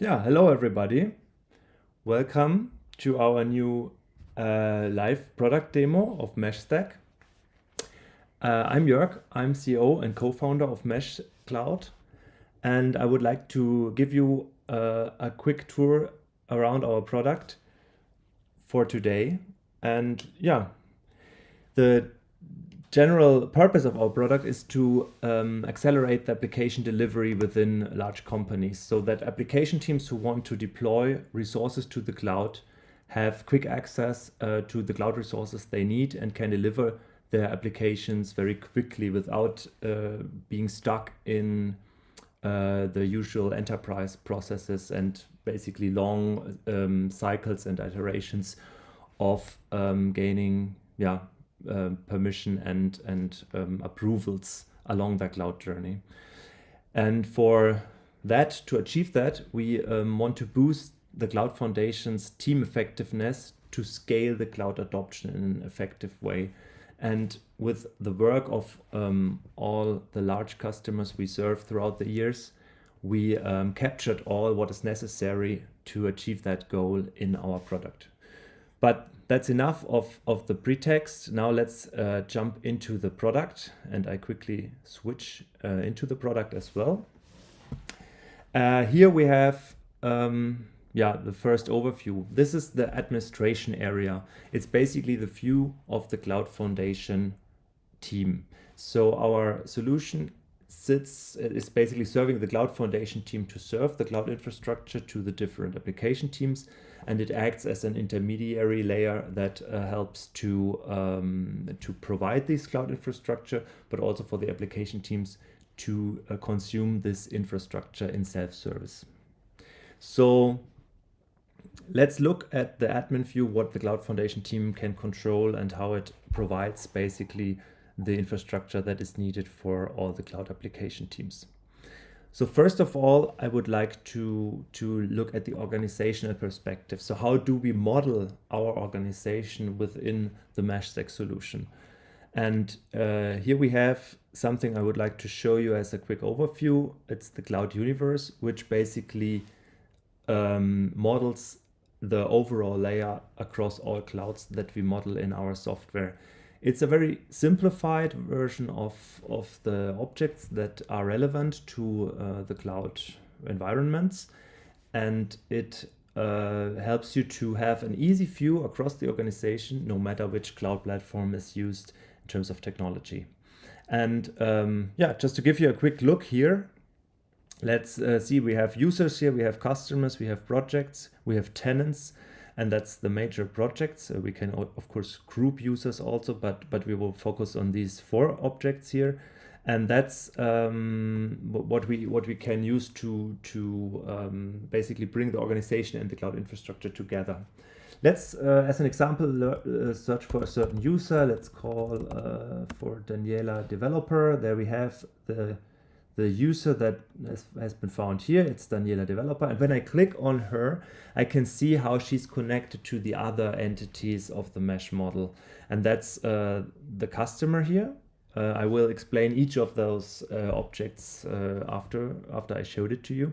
Yeah, hello everybody. Welcome to our new live product demo of meshStack. I'm Jörg, I'm CEO and co-founder of meshcloud, and I would like to give you a quick tour around our product for today. And yeah, the general purpose of our product is to accelerate the application delivery within large companies so that application teams who want to deploy resources to the cloud have quick access to the cloud resources they need and can deliver their applications very quickly without being stuck in the usual enterprise processes and basically long cycles and iterations of gaining permission and approvals along the cloud journey. And for that, to achieve that, we want to boost the Cloud Foundation's team effectiveness to scale the cloud adoption in an effective way. And with the work of all the large customers we serve throughout the years, we captured all what is necessary to achieve that goal in our product. But that's enough of the pretext. Now let's jump into the product, and I quickly switch into the product as well. Here we have the first overview. This is the administration area. It's basically the view of the Cloud Foundation team. So our solution is basically serving the Cloud Foundation team to serve the cloud infrastructure to the different application teams, and it acts as an intermediary layer that helps to provide this cloud infrastructure, but also for the application teams to consume this infrastructure in self-service. So let's look at the admin view, what the Cloud Foundation team can control and how it provides basically the infrastructure that is needed for all the cloud application teams. So first of all, I would like to look at the organizational perspective. So how do we model our organization within the meshStack solution? And here we have something I would like to show you as a quick overview. It's the Cloud Universe, which basically models the overall layer across all clouds that we model in our software. It's a very simplified version of the objects that are relevant to the cloud environments, and it helps you to have an easy view across the organization, no matter which cloud platform is used in terms of technology. And just to give you a quick look here, let's see, we have users here, we have customers, we have projects, we have tenants, and that's the major projects. We can of course group users also, but we will focus on these 4 objects here, and that's what we can use to basically bring the organization and the cloud infrastructure together. Let's, as an example, search for a certain user. Let's call for Daniela developer. There we have the user that has been found here. It's Daniela developer, and when I click on her, I can see how she's connected to the other entities of the mesh model, and that's the customer here. I will explain each of those objects after I showed it to you.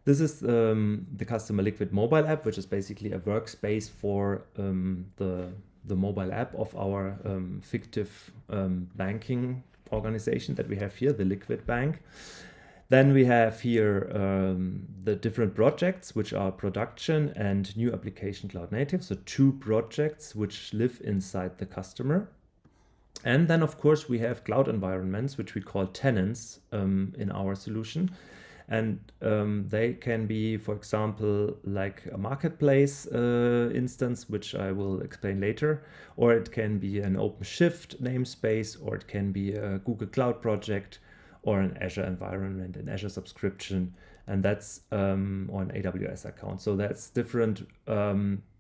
This is the customer Liquid mobile app, which is basically a workspace for the mobile app of our fictive banking organization that we have here, the Liquid Bank. Then we have here the different projects, which are production and new application cloud native. So 2 projects which live inside the customer. And then of course we have cloud environments, which we call tenants in our solution. And they can be, for example, like a marketplace instance, which I will explain later, or it can be an OpenShift namespace, or it can be a Google Cloud project, or an Azure environment, an Azure subscription, and that's or an AWS account. So that's different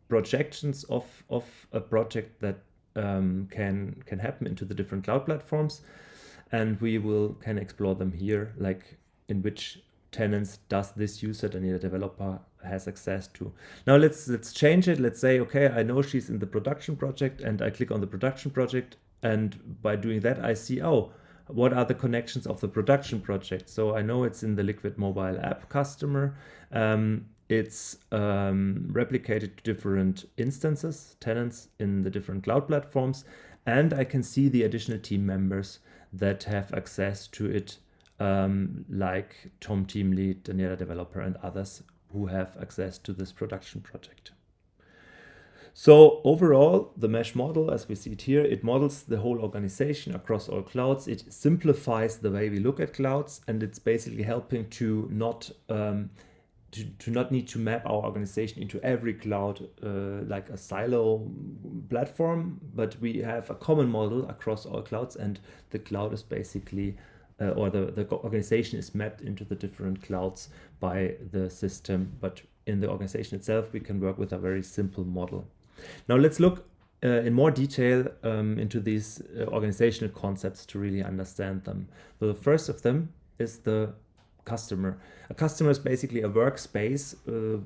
projections of a project that can happen into the different cloud platforms, and we can explore them here, like in which tenants does this user, Daniela developer, has access to. Now let's change it. Let's say, okay, I know she's in the production project, and I click on the production project, and by doing that I see, oh, what are the connections of the production project. So I know it's in the Liquid mobile app customer. It's replicated to different instances, tenants in the different cloud platforms, and I can see the additional team members that have access to it, like Tom team lead, Daniela developer, and others who have access to this production project. So overall, the mesh model, as we see it here, it models the whole organization across all clouds. It simplifies the way we look at clouds, and it's basically helping to not need to map our organization into every cloud like a silo platform, but we have a common model across all clouds, and the cloud is basically or the organization is mapped into the different clouds by the system, but in the organization itself we can work with a very simple model. Now let's look in more detail into these organizational concepts to really understand them. So the first of them is the customer. A customer is basically a workspace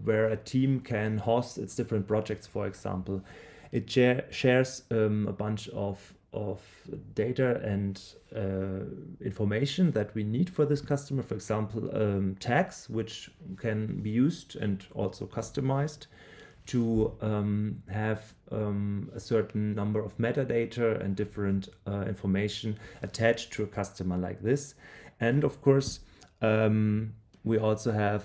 where a team can host its different projects, for example. It shares a bunch of data and information that we need for this customer. For example, tags, which can be used and also customized to have a certain number of metadata and different information attached to a customer like this. And of course, we also have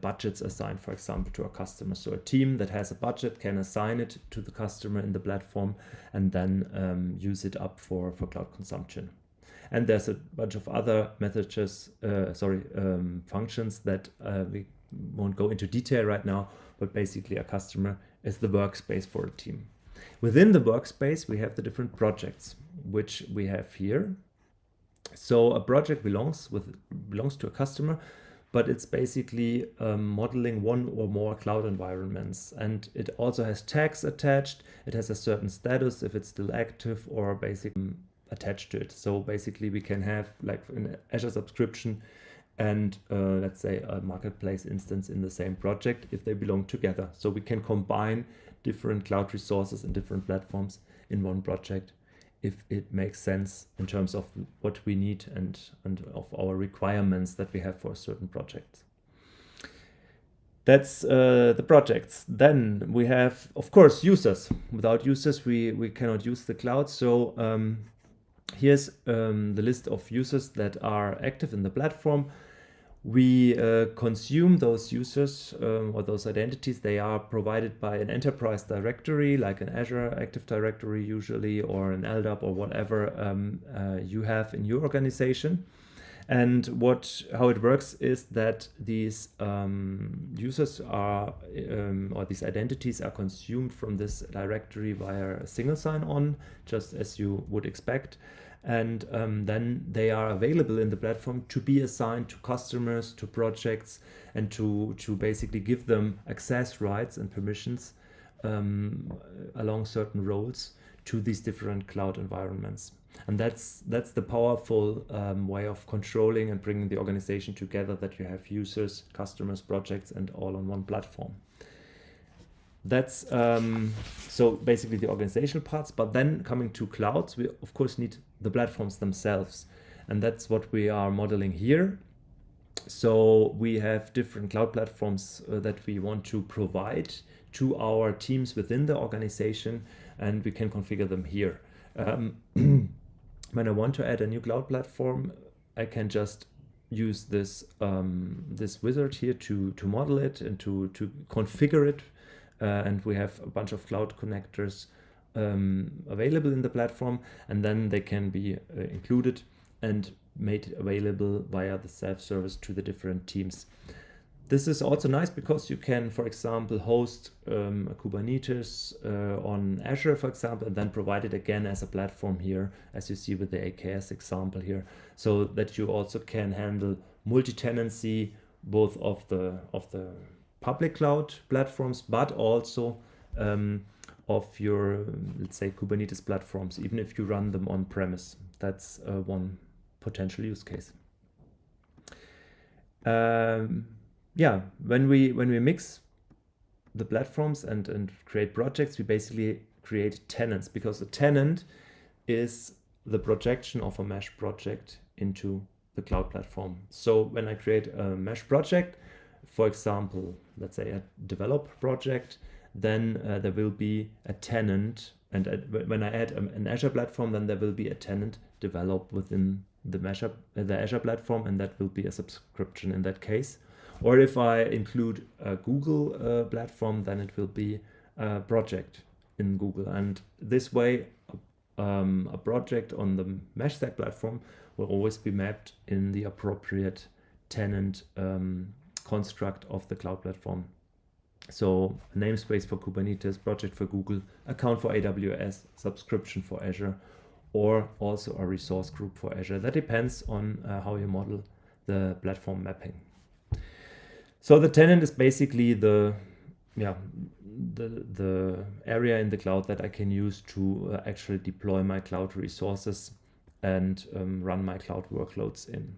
budgets assigned, for example, to a customer. So a team that has a budget can assign it to the customer in the platform and then use it up for cloud consumption. And there's a bunch of other functions that we won't go into detail right now, but basically a customer is the workspace for a team. Within the workspace, we have the different projects, which we have here. So a project belongs to a customer, but it's basically modeling one or more cloud environments. And it also has tags attached. It has a certain status if it's still active or basically attached to it. So basically we can have like an Azure subscription and let's say a marketplace instance in the same project if they belong together. So we can combine different cloud resources and different platforms in one project if it makes sense in terms of what we need and of our requirements that we have for a certain project. That's the projects. Then we have, of course, users. Without users, we cannot use the cloud. So here's the list of users that are active in the platform. We consume those users or those identities. They are provided by an enterprise directory, like an Azure Active Directory usually, or an LDAP or whatever you have in your organization. And how it works is that these users are, or these identities are consumed from this directory via a single sign-on, just as you would expect. And then they are available in the platform to be assigned to customers, to projects, and to basically give them access rights and permissions along certain roles to these different cloud environments. And that's the powerful way of controlling and bringing the organization together, that you have users, customers, projects, and all on one platform. That's so basically the organizational parts. But then coming to clouds, we of course need the platforms themselves, and that's what we are modeling here. So we have different cloud platforms that we want to provide to our teams within the organization, and we can configure them here. When I want to add a new cloud platform, I can just use this this wizard here to model it and to configure it. And we have a bunch of cloud connectors available in the platform, and then they can be included and made available via the self-service to the different teams. This is also nice because you can, for example, host a Kubernetes on Azure, for example, and then provide it again as a platform here, as you see with the AKS example here, so that you also can handle multi-tenancy, both of the public cloud platforms, but also of your, let's say, Kubernetes platforms, even if you run them on premise. That's one potential use case. Yeah, when we mix the platforms and create projects, we basically create tenants, because a tenant is the projection of a mesh project into the cloud platform. So when I create a mesh project, for example, let's say a develop project, then there will be a tenant, and when I add an Azure platform, then there will be a tenant developed within the Azure platform, and that will be a subscription in that case. Or if I include a Google platform, then it will be a project in Google. And this way, a project on the meshStack platform will always be mapped in the appropriate tenant construct of the cloud platform. So namespace for Kubernetes, project for Google, account for AWS, subscription for Azure, or also a resource group for Azure. That depends on how you model the platform mapping. So the tenant is basically the area in the cloud that I can use to actually deploy my cloud resources and run my cloud workloads in.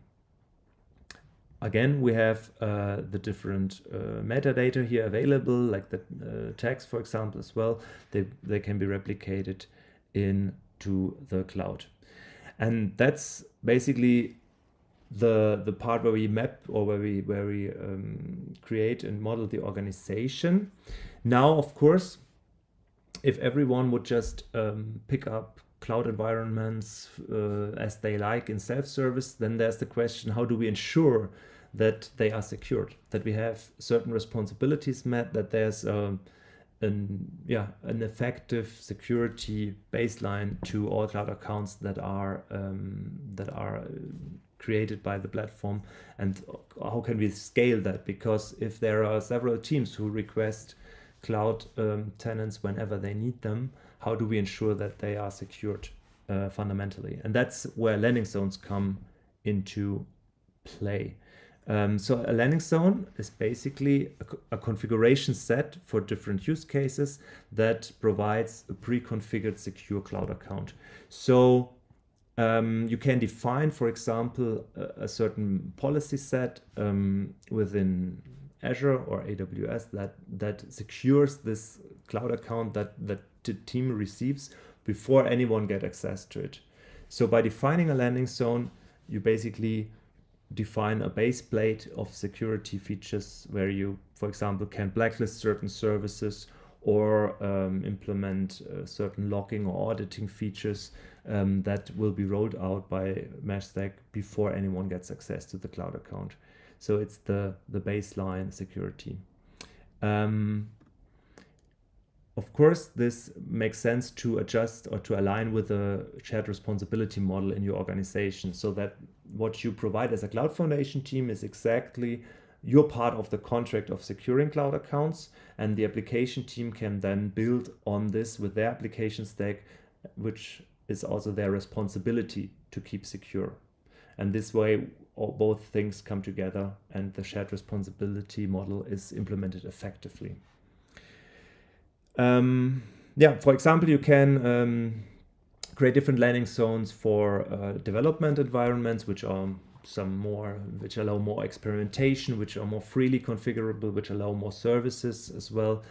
Again, we have the different metadata here available, like the tags, for example, as well. They can be replicated into the cloud. And that's basically the part where we map, or where we create and model the organization. Now, of course, if everyone would just pick up cloud environments as they like in self-service, then there's the question, how do we ensure that they are secured, that we have certain responsibilities met, that there's an effective security baseline to all cloud accounts that are created by the platform, and how can we scale that? Because if there are several teams who request cloud tenants whenever they need them, how do we ensure that they are secured fundamentally? And that's where landing zones come into play. So a landing zone is basically a configuration set for different use cases that provides a pre-configured secure cloud account. So you can define, for example, a certain policy set within Azure or AWS that secures this cloud account that the team receives before anyone gets access to it. So by defining a landing zone, you basically define a base plate of security features where you, for example, can blacklist certain services or implement certain logging or auditing features that will be rolled out by meshStack before anyone gets access to the cloud account. So it's the baseline security. Of course, this makes sense to adjust or to align with the shared responsibility model in your organization, so that what you provide as a Cloud Foundation team is exactly your part of the contract of securing cloud accounts, and the application team can then build on this with their application stack, which is also their responsibility to keep secure. And this way, both things come together and the shared responsibility model is implemented effectively. For example, you can create different landing zones for development environments, which allow more experimentation, which are more freely configurable, which allow more services as well.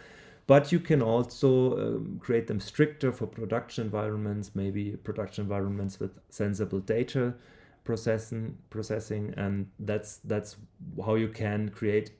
But you can also create them stricter for production environments, maybe production environments with sensible data processing, and that's how you can create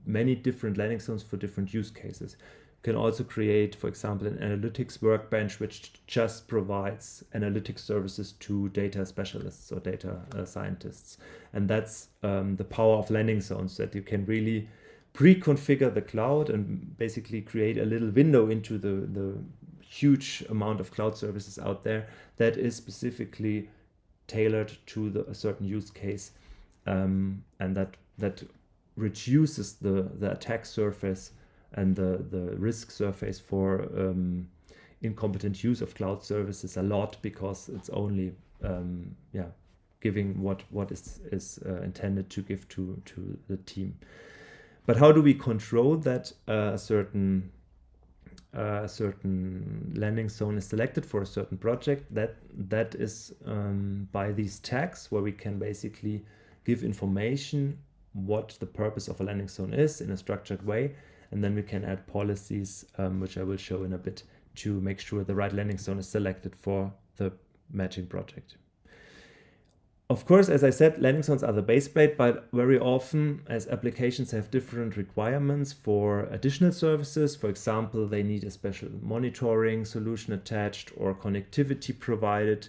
many different landing zones for different use cases. You can also create, for example, an analytics workbench which just provides analytics services to data specialists or data scientists. And that's the power of landing zones, that you can really pre-configure the cloud and basically create a little window into the huge amount of cloud services out there that is specifically tailored to a certain use case, and that reduces the attack surface and the risk surface for incompetent use of cloud services a lot, because it's only giving what is intended to give to the team. But how do we control that a certain landing zone is selected for a certain project? That is by these tags, where we can basically give information what the purpose of a landing zone is in a structured way. And then we can add policies, which I will show in a bit, to make sure the right landing zone is selected for the matching project. Of course, as I said, landing zones are the base plate, but very often as applications have different requirements for additional services, for example, they need a special monitoring solution attached or connectivity provided,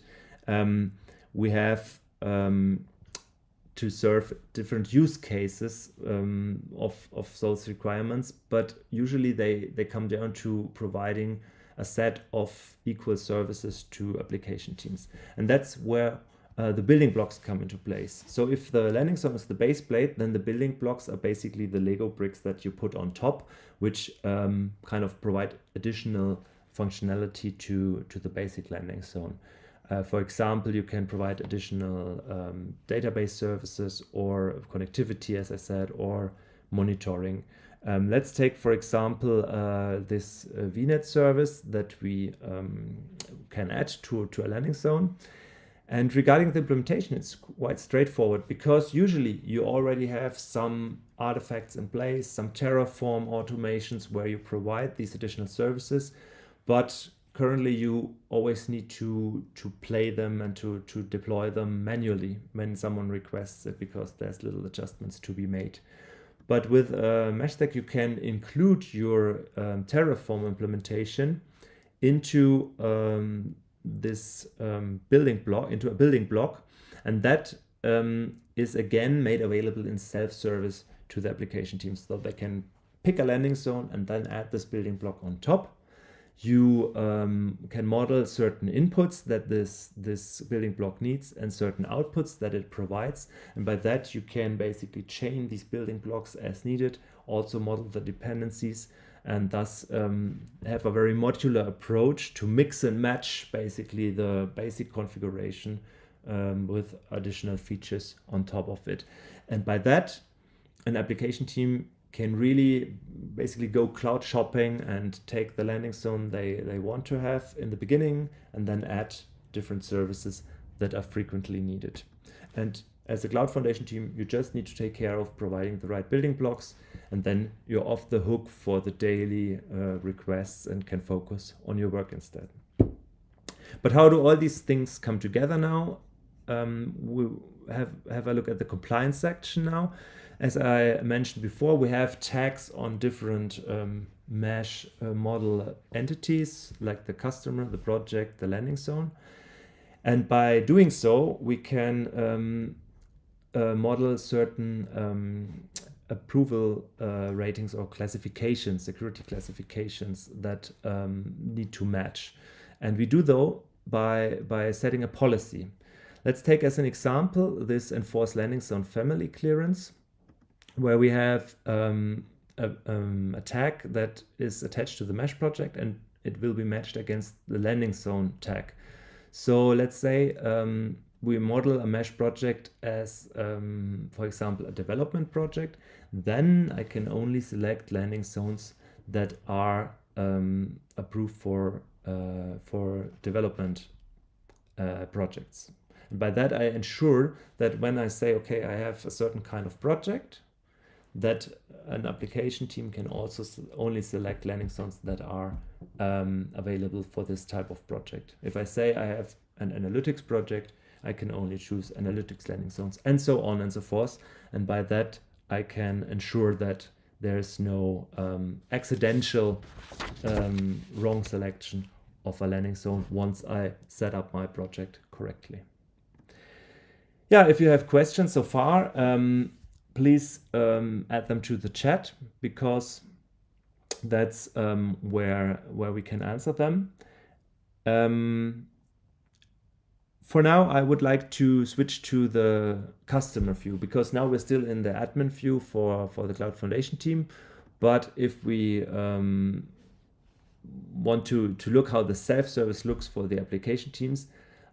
we have to serve different use cases of those requirements, but usually they come down to providing a set of equal services to application teams. And that's where the building blocks come into place. So if the landing zone is the base plate, then the building blocks are basically the Lego bricks that you put on top, which kind of provide additional functionality to the basic landing zone. For example, you can provide additional database services or connectivity, as I said, or monitoring. Let's take, for example, this VNet service that we can add to a landing zone. And regarding the implementation, it's quite straightforward because usually you already have some artifacts in place, some Terraform automations where you provide these additional services, but currently you always need to play them and to deploy them manually when someone requests it because there's little adjustments to be made. But with meshStack, you can include your Terraform implementation into this building block, and that is again made available in self-service to the application teams, so they can pick a landing zone and then add this building block on top. You can model certain inputs that this building block needs and certain outputs that it provides, and by that you can basically chain these building blocks as needed, also model the dependencies, and thus have a very modular approach to mix and match basically the basic configuration with additional features on top of it. And by that, an application team can really basically go cloud shopping and take the landing zone they want to have in the beginning and then add different services that are frequently needed. And as a Cloud Foundation team, you just need to take care of providing the right building blocks, and then you're off the hook for the daily requests and can focus on your work instead. But how do all these things come together now? We'll have a look at the compliance section now. As I mentioned before, we have tags on different mesh model entities like the customer, the project, the landing zone. And by doing so, we can model certain approval ratings or classifications, security classifications that need to match. And we do though by setting a policy. Let's take as an example this enforce landing zone family clearance, where we have a tag that is attached to the mesh project and it will be matched against the landing zone tag. So let's say we model a mesh project as, for example, a development project. Then I can only select landing zones that are approved for development projects. And by that, I ensure that when I say, okay, I have a certain kind of project, that an application team can also only select landing zones that are available for this type of project. If I say I have an analytics project, I can only choose analytics landing zones, and so on and so forth. And by that, I can ensure that there's no accidental wrong selection of a landing zone once I set up my project correctly. Yeah, if you have questions so far, please add them to the chat, because that's where we can answer them. For now, I would like to switch to the customer view, because now we're still in the admin view for the Cloud Foundation team. But if we want to look how the self-service looks for the application teams,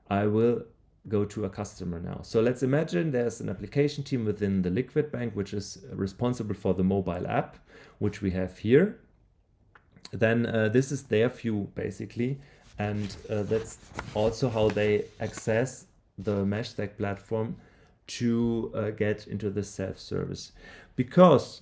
I will go to a customer now. So let's imagine there's an application team within the Liquid Bank, which is responsible for the mobile app, which we have here. Then this is their view, basically. And that's also how they access the meshStack platform to get into the self-service. Because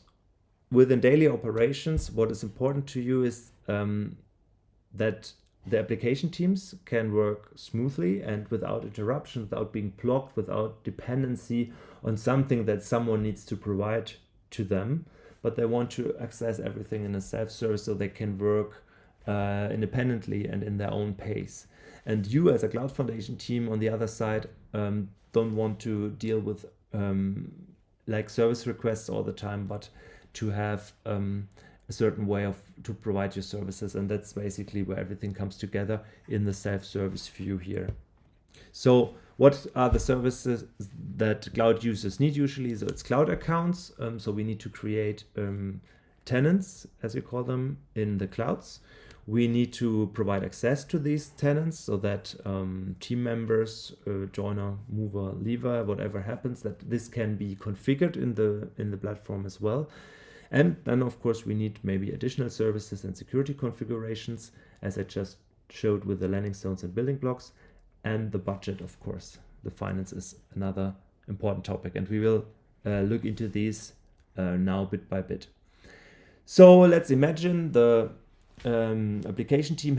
within daily operations, what is important to you is that the application teams can work smoothly and without interruption, without being blocked, without dependency on something that someone needs to provide to them. But they want to access everything in a self-service so they can work independently and in their own pace. And you as a Cloud Foundation team on the other side don't want to deal with like service requests all the time, but to have a certain way to provide your services. And that's basically where everything comes together in the self-service view here. So what are the services that cloud users need usually? So it's cloud accounts. So we need to create tenants, as we call them, in the clouds. We need to provide access to these tenants so that team members, joiner, mover, leaver, whatever happens, that this can be configured in the platform as well. And then, of course, we need maybe additional services and security configurations, as I just showed with the landing zones and building blocks, and the budget, of course. The finance is another important topic, and we will look into these now bit by bit. So let's imagine the application team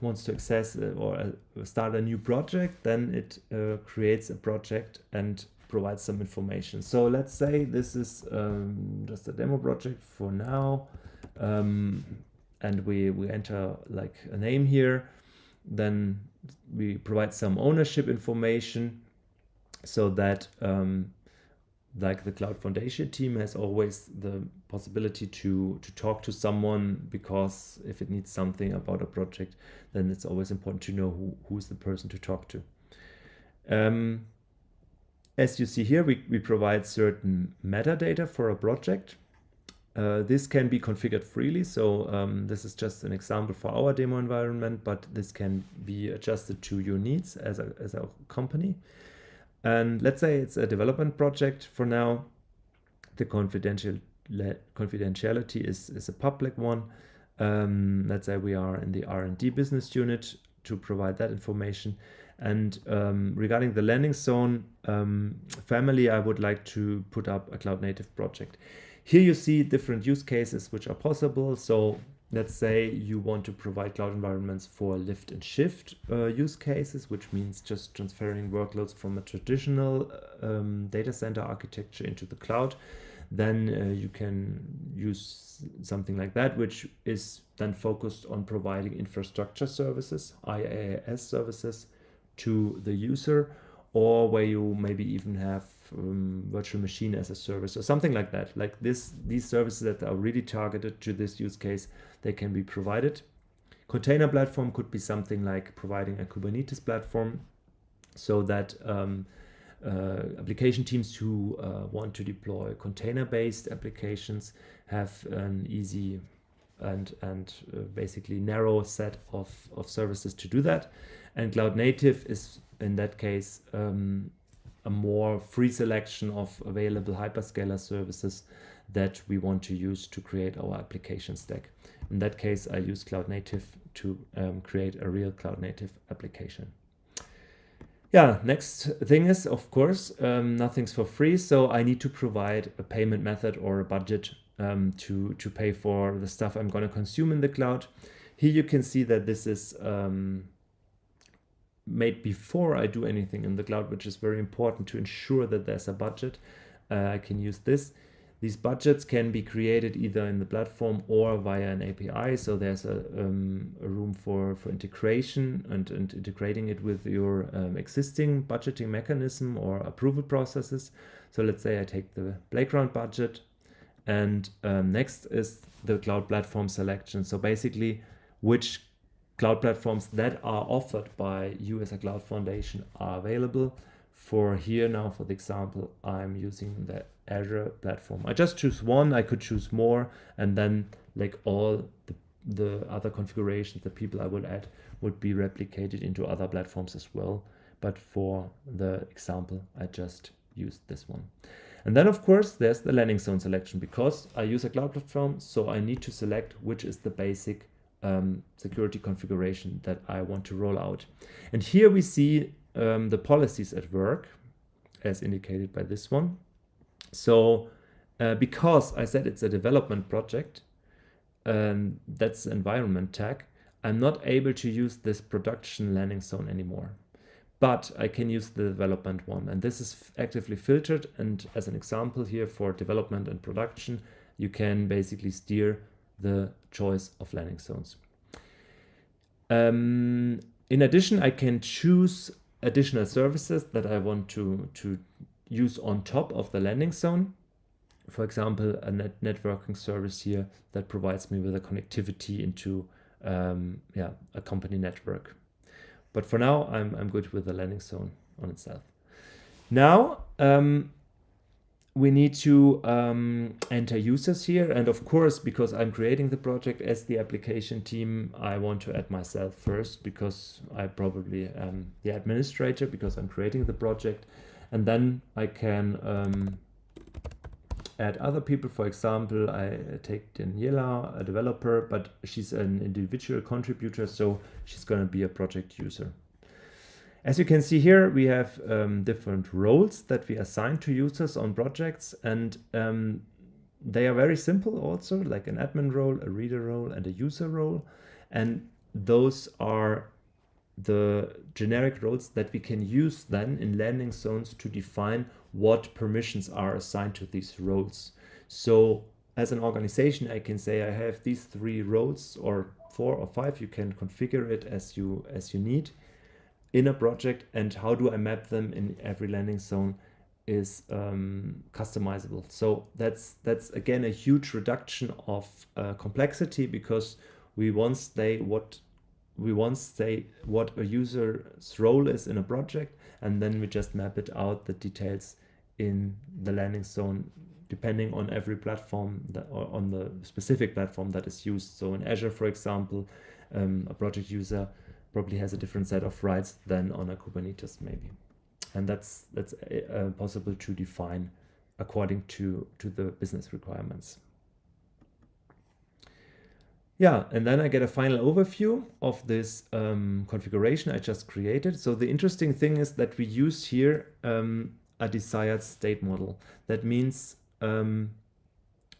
wants to access or start a new project. Then it creates a project and provides some information. So let's say this is just a demo project for now, and we enter like a name here. Then we provide some ownership information so that like the Cloud Foundation team has always the possibility to talk to someone, because if it needs something about a project, then it's always important to know who's the person to talk to. As you see here, we provide certain metadata for a project. This can be configured freely, so this is just an example for our demo environment, but this can be adjusted to your needs as a company. And let's say it's a development project for now. The confidentiality is a public one. Let's say we are in the R&D business unit to provide that information. And regarding the landing zone family, I would like to put up a cloud native project. Here you see different use cases which are possible. So let's say you want to provide cloud environments for lift and shift use cases, which means just transferring workloads from a traditional data center architecture into the cloud. Then you can use something like that, which is then focused on providing infrastructure services, IaaS services, to the user, or where you maybe even have virtual machine as a service or something like that. Like these services that are really targeted to this use case, they can be provided. Container platform could be something like providing a Kubernetes platform, so that application teams who want to deploy container-based applications have an easy and basically narrow set of services to do that. And cloud native is in that case a more free selection of available hyperscaler services that we want to use to create our application stack. In that case, I use cloud native to create a real cloud native application. Yeah, next thing is, of course, nothing's for free, so I need to provide a payment method or a budget to pay for the stuff I'm going to consume in the cloud. Here you can see that this is made before I do anything in the cloud, which is very important to ensure that there's a budget. I can use this. These budgets can be created either in the platform or via an API. So there's a room for integration and integrating it with your existing budgeting mechanism or approval processes. So let's say I take the playground budget, and next is the cloud platform selection. So basically, which cloud platforms that are offered by you as a Cloud Foundation are available. For here now, for the example, I'm using the Azure platform. I just choose one, I could choose more, and then like all the other configurations that people I would add would be replicated into other platforms as well. But for the example, I just used this one. And then of course, there's the landing zone selection, because I use a cloud platform, so I need to select which is the basic security configuration that I want to roll out. And here we see the policies at work, as indicated by this one. So because I said it's a development project, that's the environment tag, I'm not able to use this production landing zone anymore, but I can use the development one. And this is actively filtered. And as an example here for development and production, you can basically steer the choice of landing zones. In addition, I can choose additional services that I want to use on top of the landing zone. For example, a networking service here that provides me with a connectivity into a company network. But for now, I'm good with the landing zone on itself. Now, we need to enter users here. And of course, because I'm creating the project as the application team, I want to add myself first, because I probably am the administrator, because I'm creating the project. And then I can add other people. For example, I take Daniela, a developer, but she's an individual contributor, so she's going to be a project user. As you can see here, we have different roles that we assign to users on projects, and they are very simple also, like an admin role, a reader role, and a user role. And those are the generic roles that we can use then in landing zones to define what permissions are assigned to these roles. So as an organization, I can say I have these 3 roles, or 4 or 5. You can configure it as you need in a project, and how do I map them in every landing zone is customizable. So that's again a huge reduction of complexity, because we once say what a user's role is in a project, and then we just map it out, the details in the landing zone, depending on every platform or on the specific platform that is used. So in Azure, for example, a project user probably has a different set of rights than on a Kubernetes maybe. And that's possible to define according to the business requirements. Yeah, and then I get a final overview of this configuration I just created. So the interesting thing is that we use here a desired state model. That means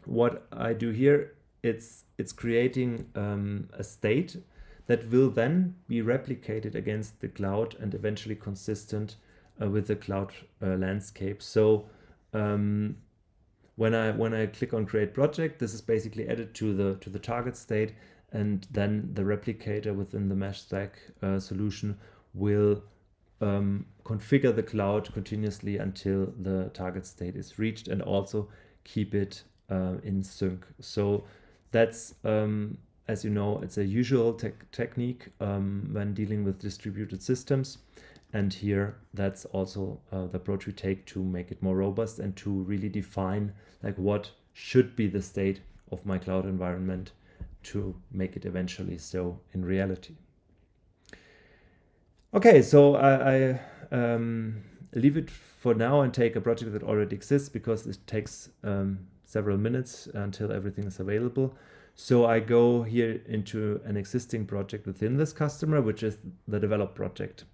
what I do here, it's creating a state that will then be replicated against the cloud and eventually consistent with the cloud landscape. So when I click on create project, this is basically added to the target state, and then the replicator within the meshStack solution will configure the cloud continuously until the target state is reached, and also keep it in sync. So that's as you know, it's a usual technique when dealing with distributed systems. And here, that's also the approach we take to make it more robust and to really define like what should be the state of my cloud environment to make it eventually so in reality. Okay, so I leave it for now and take a project that already exists, because it takes several minutes until everything is available. So I go here into an existing project within this customer, which is the develop project.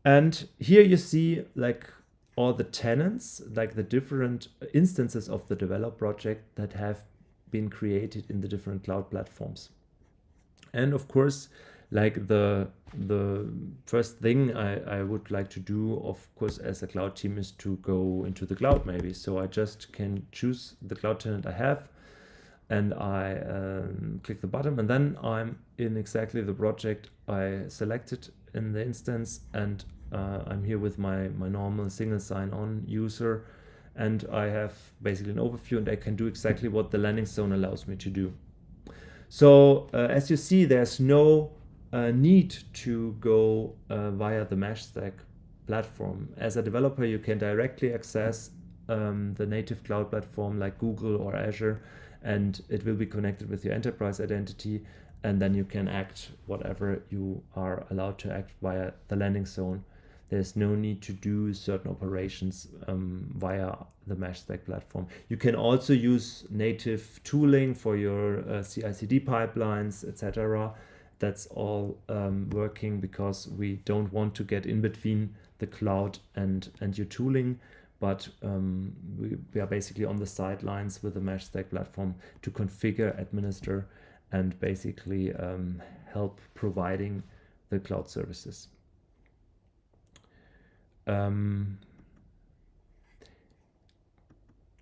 And here you see like all the tenants, like the different instances of the develop project that have been created in the different cloud platforms. And of course, like the first thing I would like to do, of course, as a cloud team, is to go into the cloud maybe. So I just can choose the cloud tenant I have, and I click the button, and then I'm in exactly the project I selected in the instance, and I'm here with my normal single sign-on user, and I have basically an overview, and I can do exactly what the landing zone allows me to do. So as you see, there's no need to go via the meshStack platform. As a developer, you can directly access the native cloud platform like Google or Azure, and it will be connected with your enterprise identity, and then you can act whatever you are allowed to act via the landing zone. There's no need to do certain operations via the meshStack platform. You can also use native tooling for your CI/CD pipelines, etc. That's all working, because we don't want to get in between the cloud and your tooling. But we are basically on the sidelines with the meshStack platform to configure, administer, and basically help providing the cloud services.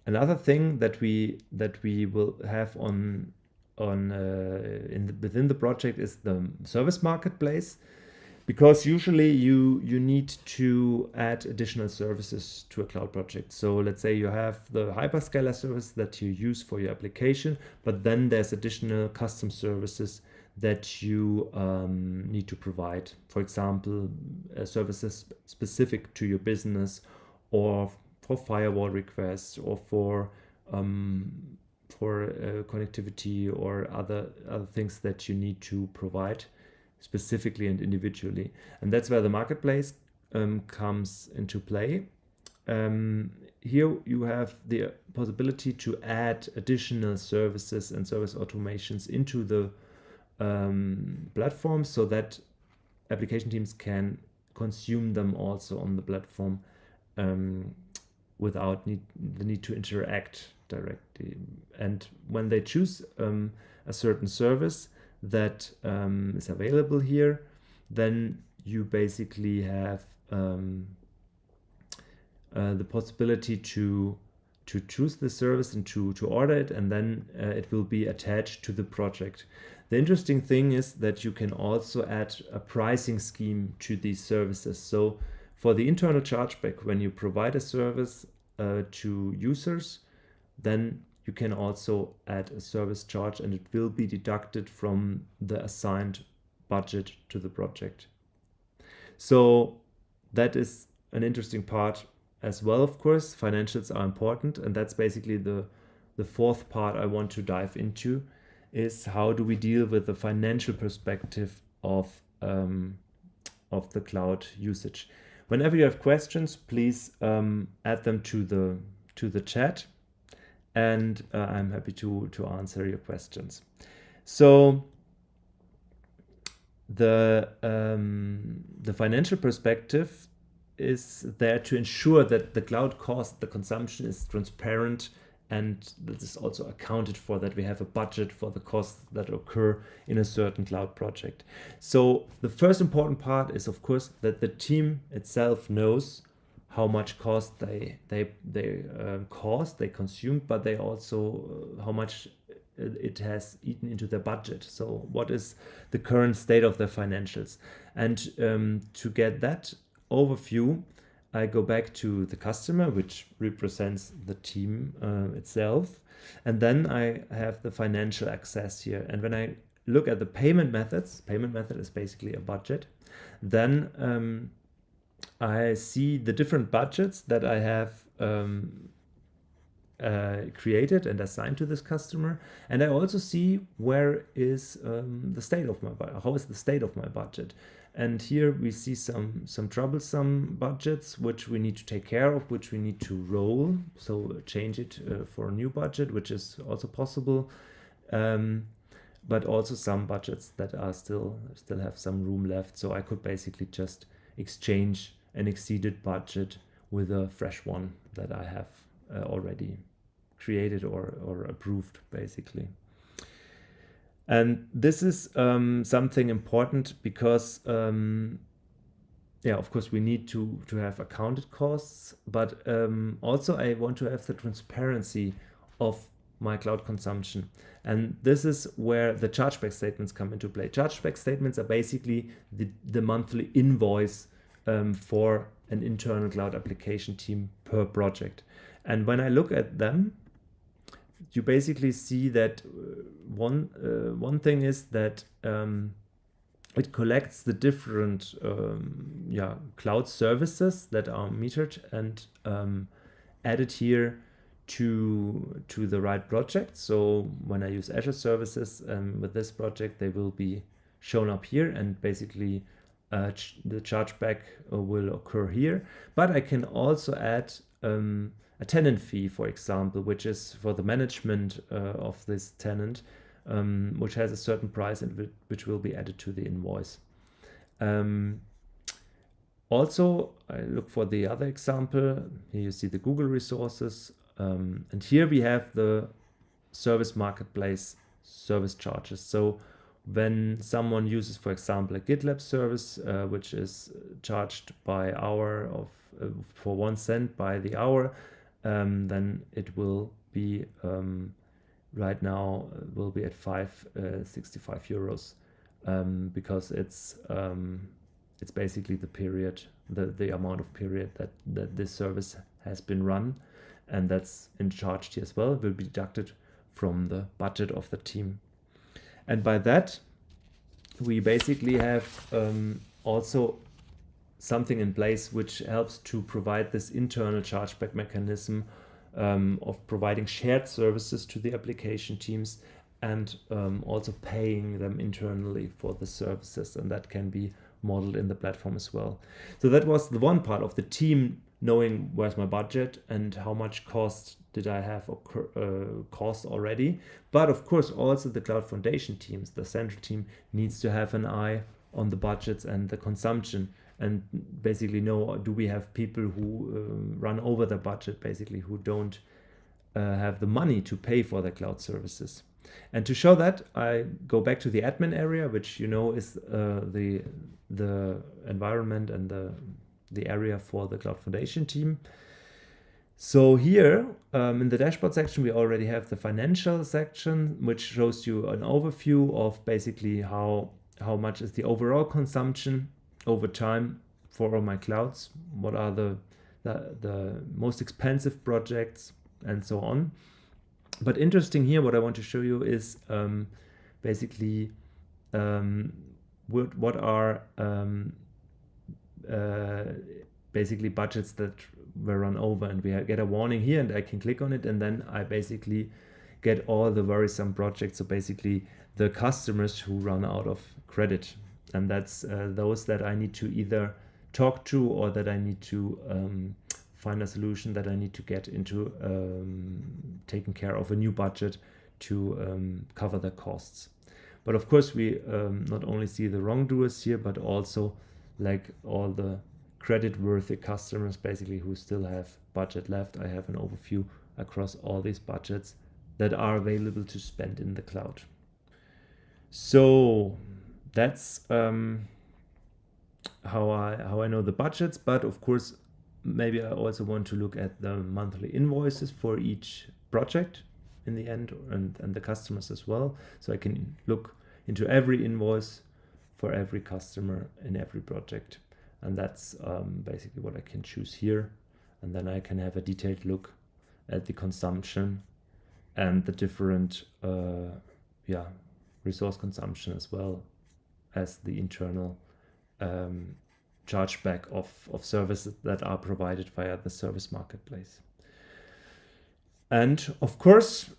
Another thing that we will have within the project is the service marketplace, because usually you need to add additional services to a cloud project. So let's say you have the hyperscaler service that you use for your application, but then there's additional custom services that you need to provide. For example, services specific to your business, or for firewall requests, or for connectivity, or other things that you need to provide specifically and individually. And that's where the marketplace comes into play. Here you have the possibility to add additional services and service automations into the platform, so that application teams can consume them also on the platform without the need to interact directly. And when they choose a certain service that is available here, then you basically have the possibility to choose the service and to order it, and then it will be attached to the project. The interesting thing is that you can also add a pricing scheme to these services. So for the internal chargeback, when you provide a service to users, then you can also add a service charge, and it will be deducted from the assigned budget to the project. So that is an interesting part as well. Of course, financials are important, and that's basically the fourth part I want to dive into, is how do we deal with the financial perspective of the cloud usage. Whenever you have questions, please add them to the chat, and I'm happy to answer your questions. So the financial perspective is there to ensure that the cloud cost, the consumption, is transparent, and this is also accounted for, that we have a budget for the costs that occur in a certain cloud project. So the first important part is, of course, that the team itself knows how much cost they consume, but they also how much it has eaten into their budget. So what is the current state of their financials? And to get that overview, I go back to the customer, which represents the team itself, and then I have the financial access here. And when I look at the payment methods, payment method is basically a budget, then I see the different budgets that I have created and assigned to this customer, and I also see where is the state of my budget, how is the state of my budget. And here we see some troublesome budgets which we need to take care of, which we need to roll, so change it for a new budget, which is also possible, but also some budgets that are still have some room left, so I could basically just exchange an exceeded budget with a fresh one that I have already created or approved, basically. And this is something important because, of course, we need to have accounted costs, but also I want to have the transparency of my cloud consumption. And this is where the chargeback statements come into play. Chargeback statements are basically the monthly invoice for an internal cloud application team per project. And when I look at them, you basically see that one thing is that it collects the different cloud services that are metered and added here to the right project. So when I use Azure services with this project, they will be shown up here, and basically the chargeback will occur here. But I can also add a tenant fee, for example, which is for the management of this tenant, which has a certain price and which will be added to the invoice. Also, I look for the other example. Here you see the Google resources, and here we have the service marketplace service charges. So when someone uses, for example, a GitLab service, which is charged by hour of for 1 cent by the hour, then it will be right now will be at 5.65 euros, because it's basically the period, the amount of period that this service has been run, and that's charged here as well. It will be deducted from the budget of the team. And by that, we basically have also something in place which helps to provide this internal chargeback mechanism of providing shared services to the application teams, and also paying them internally for the services, and that can be modeled in the platform as well. So that was the one part of the team knowing where's my budget and how much cost did I have cost already. But of course also the Cloud Foundation teams, the central team, needs to have an eye on the budgets and the consumption, and basically know, do we have people who run over the budget, basically who don't have the money to pay for the cloud services. And to show that, I go back to the admin area, which is the environment and the area for the Cloud Foundation team. So here in the dashboard section, we already have the financial section, which shows you an overview of basically how much is the overall consumption over time for all my clouds, what are the most expensive projects, and so on. But interesting here, what I want to show you is basically what are basically budgets that were run over, and we get a warning here, and I can click on it, and then I basically get all the worrisome projects. So basically the customers who run out of credit, and that's those that I need to either talk to, or that I need to find a solution, that I need to get into taking care of a new budget to cover the costs. But of course we not only see the wrongdoers here, but also like all the credit-worthy customers basically who still have budget left. I have an overview across all these budgets that are available to spend in the cloud. So that's how I know the budgets, but of course maybe I also want to look at the monthly invoices for each project in the end, and the customers as well. So I can look into every invoice for every customer in every project, and that's basically what I can choose here. And then I can have a detailed look at the consumption and the different resource consumption, as well as the internal chargeback of services that are provided via the service marketplace. And of course,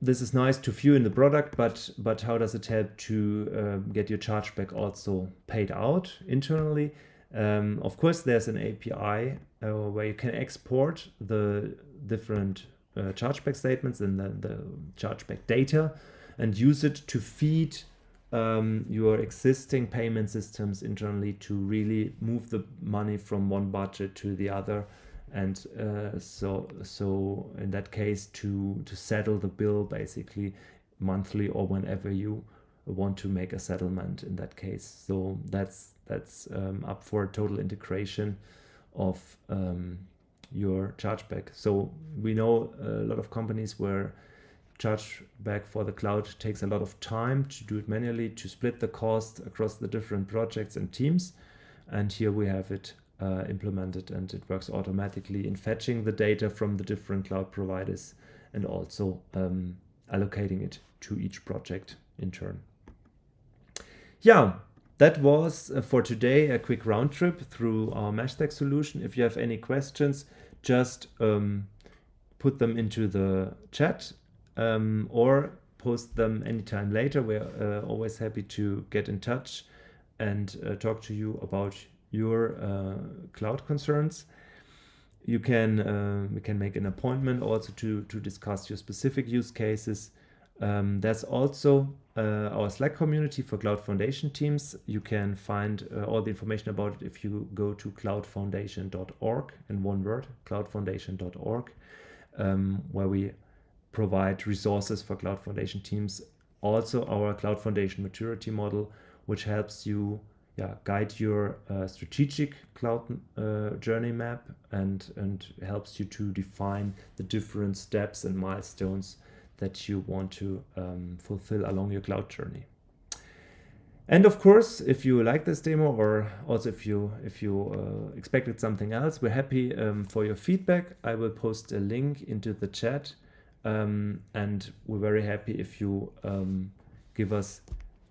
this is nice to view in the product, but how does it help to get your chargeback also paid out internally? Of course, there's an API where you can export the different chargeback statements and the chargeback data, and use it to feed your existing payment systems internally to really move the money from one budget to the other, and so in that case to settle the bill basically monthly, or whenever you want to make a settlement in that case. So that's up for total integration of your chargeback. So we know a lot of companies where chargeback for the cloud takes a lot of time to do it manually, to split the cost across the different projects and teams. And here we have it implemented, and it works automatically in fetching the data from the different cloud providers, and also allocating it to each project in turn. Yeah, that was for today a quick round trip through our meshStack solution. If you have any questions, just put them into the chat, or post them anytime later. We're always happy to get in touch and talk to you about your cloud concerns. You can we can make an appointment also to discuss your specific use cases. There's also our Slack community for Cloud Foundation teams. You can find all the information about it if you go to cloudfoundation.org, in one word, cloudfoundation.org, where we provide resources for Cloud Foundation teams also our Cloud Foundation Maturity Model, which helps you guide your strategic cloud journey map and helps you to define the different steps and milestones that you want to fulfill along your cloud journey. And of course, if you like this demo, or also if you expected something else, we're happy for your feedback. I will post a link into the chat, and we're very happy if you give us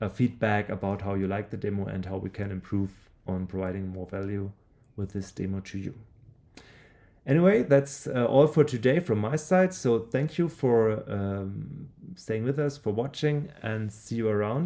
a feedback about how you like the demo and how we can improve on providing more value with this demo to you. Anyway, that's all for today from my side. So thank you for staying with us, for watching, and see you around.